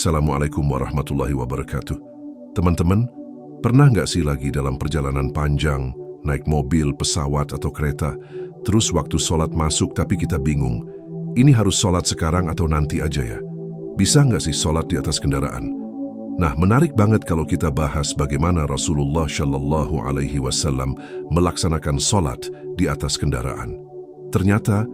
Assalamualaikum warahmatullahi wabarakatuh. Teman-teman, pernah nggak sih lagi dalam perjalanan panjang, naik mobil, pesawat, atau kereta, terus waktu sholat masuk tapi kita bingung, ini harus sholat sekarang atau nanti aja ya? Bisa nggak sih sholat di atas kendaraan? Nah, menarik banget kalau kita bahas bagaimana Rasulullah Shallallahu Alaihi Wasallam melaksanakan sholat di atas kendaraan. Ternyata,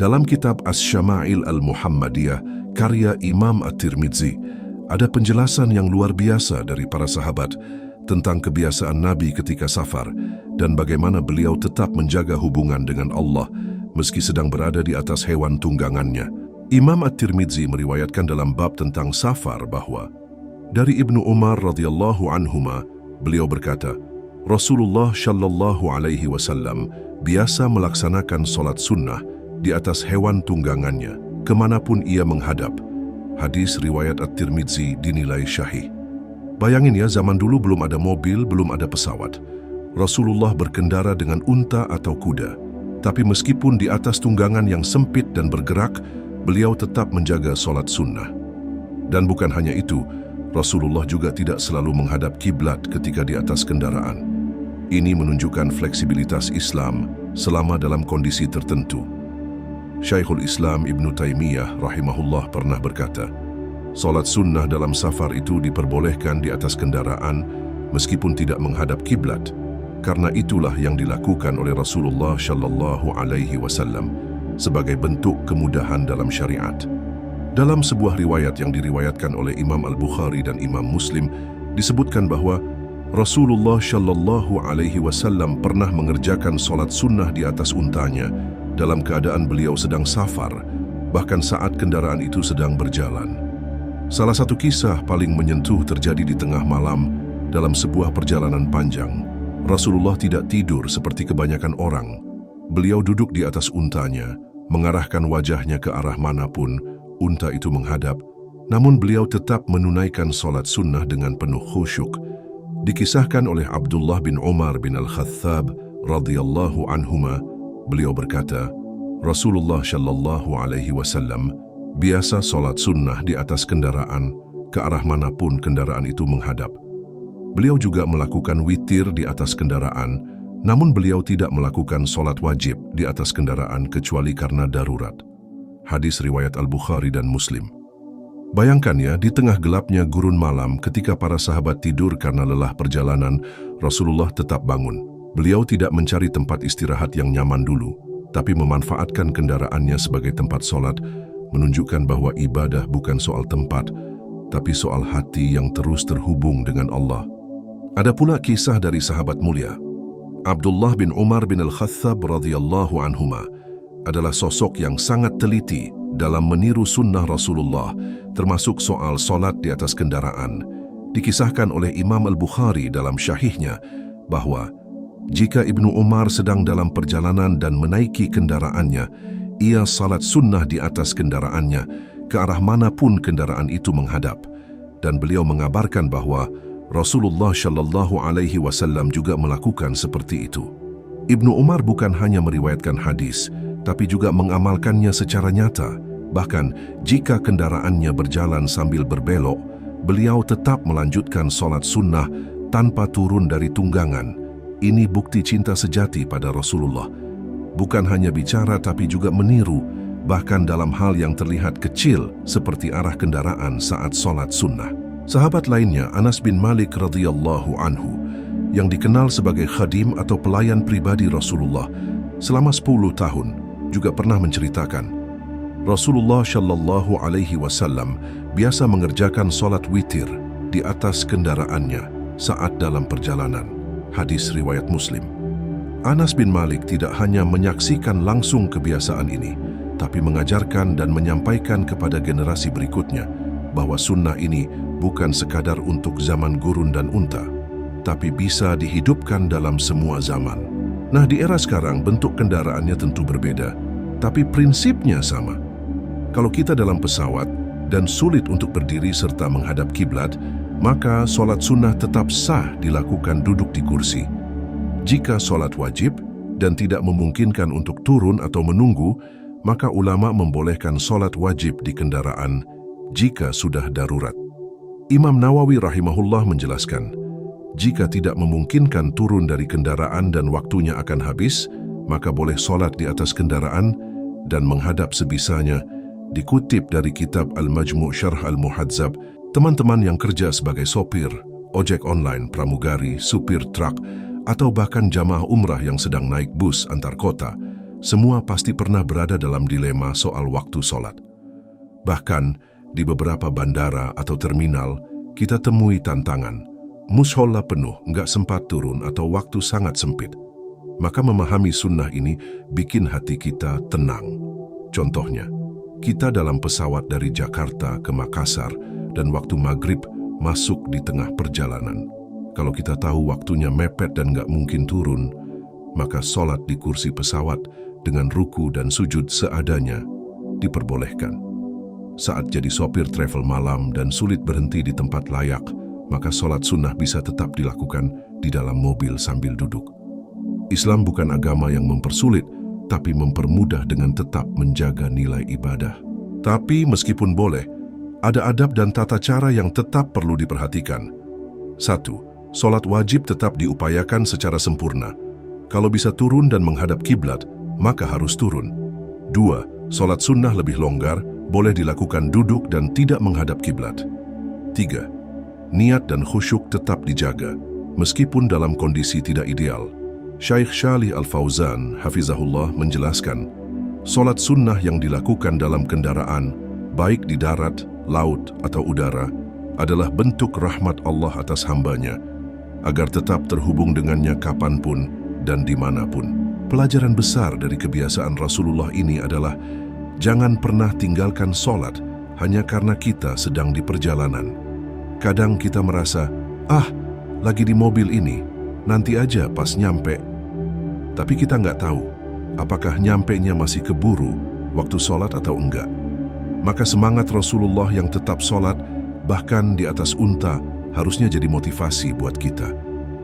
dalam kitab Asy-Syama'il Al-Muhammadiyah, karya Imam At-Tirmidzi, ada penjelasan yang luar biasa dari para sahabat tentang kebiasaan Nabi ketika safar dan bagaimana beliau tetap menjaga hubungan dengan Allah meski sedang berada di atas hewan tunggangannya. Imam At-Tirmidzi meriwayatkan dalam bab tentang safar bahwa dari Ibnu Umar radhiyallahu anhuma, beliau berkata, Rasulullah Shallallahu Alaihi Wasallam biasa melaksanakan sholat sunnah di atas hewan tunggangannya, kemanapun ia menghadap. Hadis riwayat At-Tirmidzi dinilai syahih. Bayangin ya, zaman dulu belum ada mobil, belum ada pesawat. Rasulullah berkendara dengan unta atau kuda. Tapi meskipun di atas tunggangan yang sempit dan bergerak, beliau tetap menjaga sholat sunnah. Dan bukan hanya itu, Rasulullah juga tidak selalu menghadap kiblat ketika di atas kendaraan. Ini menunjukkan fleksibilitas Islam selama dalam kondisi tertentu. Syekhul Islam Ibnu Taimiyah rahimahullah pernah berkata, sholat sunnah dalam safar itu diperbolehkan di atas kendaraan meskipun tidak menghadap kiblat, karena itulah yang dilakukan oleh Rasulullah Shallallahu Alaihi Wasallam sebagai bentuk kemudahan dalam syariat. Dalam sebuah riwayat yang diriwayatkan oleh Imam Al-Bukhari dan Imam Muslim, disebutkan bahwa Rasulullah Shallallahu Alaihi Wasallam pernah mengerjakan sholat sunnah di atas untanya dalam keadaan beliau sedang safar, bahkan saat kendaraan itu sedang berjalan. Salah satu kisah paling menyentuh terjadi di tengah malam dalam sebuah perjalanan panjang. Rasulullah tidak tidur seperti kebanyakan orang. Beliau duduk di atas untanya, mengarahkan wajahnya ke arah manapun unta itu menghadap, namun beliau tetap menunaikan sholat sunnah dengan penuh khusyuk. Dikisahkan oleh Abdullah bin Umar bin Al-Khattab radhiyallahu anhuma, beliau berkata, Rasulullah Shallallahu Alaihi Wasallam biasa sholat sunnah di atas kendaraan ke arah manapun kendaraan itu menghadap. Beliau juga melakukan witir di atas kendaraan, namun beliau tidak melakukan sholat wajib di atas kendaraan kecuali karena darurat. Hadis riwayat Al-Bukhari dan Muslim. Bayangkan ya, di tengah gelapnya gurun malam ketika para sahabat tidur karena lelah perjalanan, Rasulullah tetap bangun. Beliau tidak mencari tempat istirahat yang nyaman dulu, tapi memanfaatkan kendaraannya sebagai tempat sholat, menunjukkan bahwa ibadah bukan soal tempat, tapi soal hati yang terus terhubung dengan Allah. Ada pula kisah dari sahabat mulia. Abdullah bin Umar bin Al-Khattab radhiyallahu anhuma adalah sosok yang sangat teliti dalam meniru sunnah Rasulullah, termasuk soal sholat di atas kendaraan. Dikisahkan oleh Imam Al-Bukhari dalam syahihnya bahwa jika Ibnu Umar sedang dalam perjalanan dan menaiki kendaraannya, ia salat sunnah di atas kendaraannya ke arah manapun kendaraan itu menghadap. Dan beliau mengabarkan bahwa Rasulullah Shallallahu Alaihi Wasallam juga melakukan seperti itu. Ibnu Umar bukan hanya meriwayatkan hadis, tapi juga mengamalkannya secara nyata. Bahkan jika kendaraannya berjalan sambil berbelok, beliau tetap melanjutkan salat sunnah tanpa turun dari tunggangan. Ini bukti cinta sejati pada Rasulullah. Bukan hanya bicara tapi juga meniru, bahkan dalam hal yang terlihat kecil seperti arah kendaraan saat sholat sunnah. Sahabat lainnya, Anas bin Malik radhiyallahu anhu, yang dikenal sebagai khadim atau pelayan pribadi Rasulullah selama 10 tahun, juga pernah menceritakan, Rasulullah Shallallahu Alaihi Wasallam biasa mengerjakan sholat witir di atas kendaraannya saat dalam perjalanan. Hadis riwayat Muslim. Anas bin Malik tidak hanya menyaksikan langsung kebiasaan ini, tapi mengajarkan dan menyampaikan kepada generasi berikutnya bahwa sunnah ini bukan sekadar untuk zaman gurun dan unta, tapi bisa dihidupkan dalam semua zaman. Nah, di era sekarang bentuk kendaraannya tentu berbeda, tapi prinsipnya sama. Kalau kita dalam pesawat dan sulit untuk berdiri serta menghadap kiblat, maka sholat sunnah tetap sah dilakukan duduk di kursi. Jika sholat wajib dan tidak memungkinkan untuk turun atau menunggu, maka ulama membolehkan sholat wajib di kendaraan jika sudah darurat. Imam Nawawi rahimahullah menjelaskan, jika tidak memungkinkan turun dari kendaraan dan waktunya akan habis, maka boleh solat di atas kendaraan dan menghadap sebisanya. Dikutip dari kitab Al-Majmu' Syarh Al-Muhadzab, teman-teman yang kerja sebagai sopir, ojek online, pramugari, supir truk, atau bahkan jamaah umrah yang sedang naik bus antar kota, semua pasti pernah berada dalam dilema soal waktu solat. Bahkan, di beberapa bandara atau terminal, kita temui tantangan. Musholla penuh, nggak sempat turun atau waktu sangat sempit. Maka memahami sunnah ini bikin hati kita tenang. Contohnya, kita dalam pesawat dari Jakarta ke Makassar dan waktu maghrib masuk di tengah perjalanan. Kalau kita tahu waktunya mepet dan nggak mungkin turun, maka solat di kursi pesawat dengan ruku dan sujud seadanya diperbolehkan. Saat jadi sopir travel malam dan sulit berhenti di tempat layak, maka solat sunnah bisa tetap dilakukan di dalam mobil sambil duduk. Islam bukan agama yang mempersulit, tapi mempermudah dengan tetap menjaga nilai ibadah. Tapi meskipun boleh, ada adab dan tata cara yang tetap perlu diperhatikan. 1. Solat wajib tetap diupayakan secara sempurna. Kalau bisa turun dan menghadap kiblat, maka harus turun. 2. Solat sunnah lebih longgar, boleh dilakukan duduk dan tidak menghadap kiblat. 3. Niat dan khusyuk tetap dijaga, meskipun dalam kondisi tidak ideal. Syekh Shalih Al-Fauzan, hafizahullah, menjelaskan, solat sunnah yang dilakukan dalam kendaraan, baik di darat, laut, atau udara, adalah bentuk rahmat Allah atas hambanya, agar tetap terhubung dengannya kapanpun dan dimanapun. Pelajaran besar dari kebiasaan Rasulullah ini adalah, jangan pernah tinggalkan solat hanya karena kita sedang di perjalanan. Kadang kita merasa, lagi di mobil ini, nanti aja pas nyampe. Tapi kita nggak tahu, apakah nyampenya masih keburu waktu solat atau enggak. Maka semangat Rasulullah yang tetap solat, bahkan di atas unta, harusnya jadi motivasi buat kita.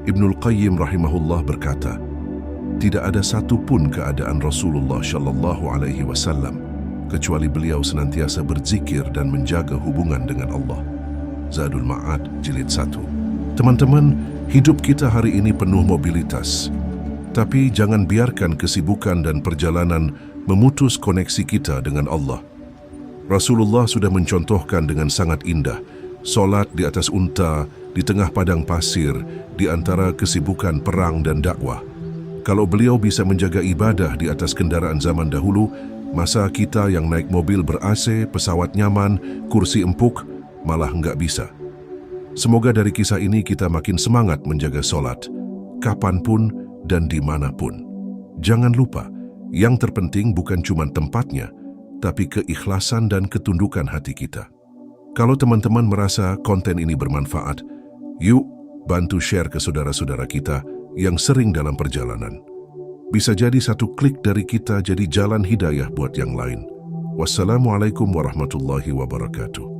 Ibnul Qayyim rahimahullah berkata, tidak ada satupun keadaan Rasulullah Shallallahu Alaihi Wasallam kecuali beliau senantiasa berzikir dan menjaga hubungan dengan Allah. Zadul Ma'ad, Jilid 1. Teman-teman, hidup kita hari ini penuh mobilitas. Tapi jangan biarkan kesibukan dan perjalanan memutus koneksi kita dengan Allah. Rasulullah sudah mencontohkan dengan sangat indah, solat di atas unta, di tengah padang pasir, di antara kesibukan perang dan dakwah. Kalau beliau bisa menjaga ibadah di atas kendaraan zaman dahulu, masa kita yang naik mobil ber-AC, pesawat nyaman, kursi empuk, malah nggak bisa. Semoga dari kisah ini kita makin semangat menjaga solat, kapanpun dan dimanapun. Jangan lupa, yang terpenting bukan cuma tempatnya, tapi keikhlasan dan ketundukan hati kita. Kalau teman-teman merasa konten ini bermanfaat, yuk bantu share ke saudara-saudara kita yang sering dalam perjalanan. Bisa jadi satu klik dari kita jadi jalan hidayah buat yang lain. Wassalamualaikum warahmatullahi wabarakatuh.